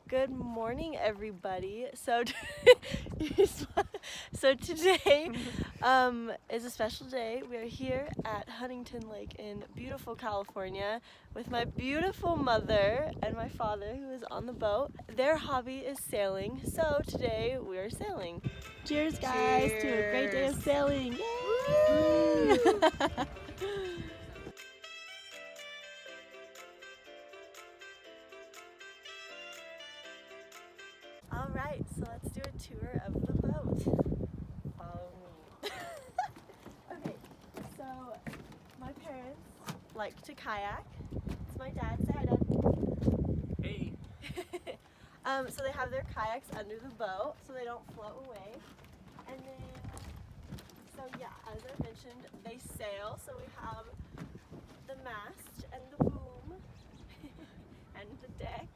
Good morning, everybody. So today is a special day. We are here at Huntington Lake in beautiful California with my beautiful mother and my father, who is on the boat. Their hobby is sailing, so today we are sailing. Cheers, guys, to a great day of sailing. Yay! All right, so let's do a tour of the boat. Follow me. Okay, so my parents like to kayak. It's my dad. Say hi, Dad. Hey. So they have their kayaks under the boat so they don't float away. And then, so yeah, as I mentioned, they sail. So we have the mast and the boom and the deck.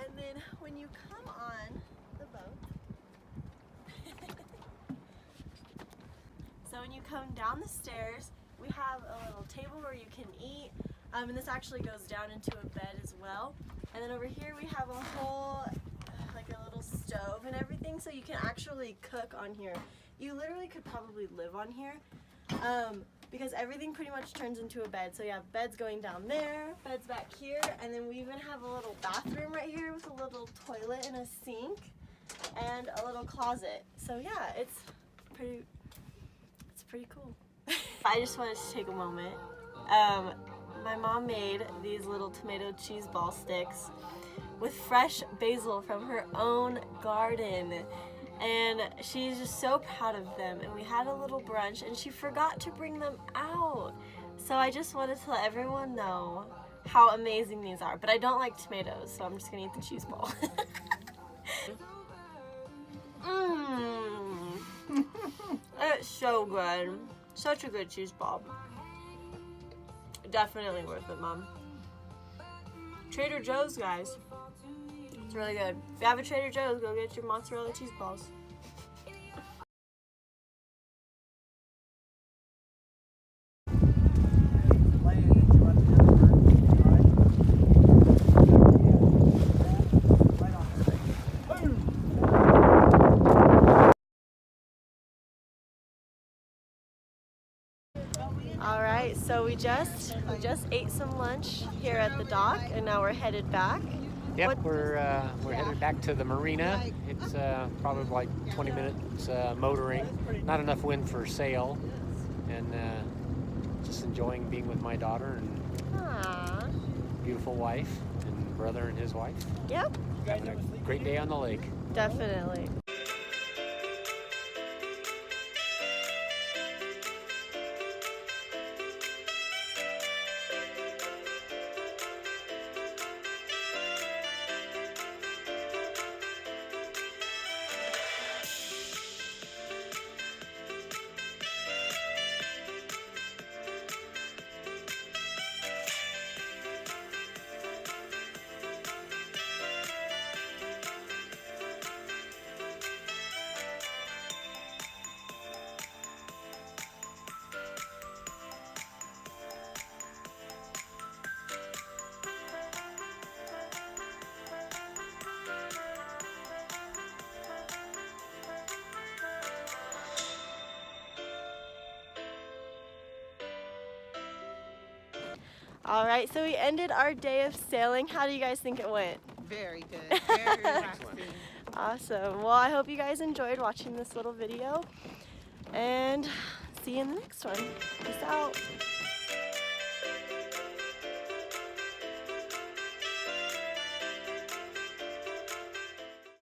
And then when you come on the boat, so when you come down the stairs, we have a little table where you can eat, and this actually goes down into a bed as well. And then over here we have a whole, like a little stove and everything, so you can actually cook on here. You literally could probably live on here, because everything pretty much turns into a bed. So you have beds going down there, beds back here, and then we even have a little bathroom right here with a little toilet and a sink and a little closet. So yeah, it's pretty cool. I just wanted to take a moment. My mom made these little tomato cheese ball sticks with fresh basil from her own garden. And she's just so proud of them. And we had a little brunch and she forgot to bring them out. So I just wanted to let everyone know how amazing these are. But I don't like tomatoes, so I'm just gonna eat the cheese ball. It's so good. Such a good cheese ball. Definitely worth it, Mom. Trader Joe's, guys. It's really good. If you have a Trader Joe's, go get your mozzarella cheese balls. All right, so we just ate some lunch here at the dock, and now we're headed back. Yep, we're headed back to the marina. It's probably like 20 minutes motoring. Not enough wind for sail, and just enjoying being with my daughter and beautiful wife and brother and his wife. Yep. Having a great day on the lake. Definitely. All right, so we ended our day of sailing. How do you guys think it went? Very good. Very relaxing. Awesome. Well, I hope you guys enjoyed watching this little video, and see you in the next one. Peace out.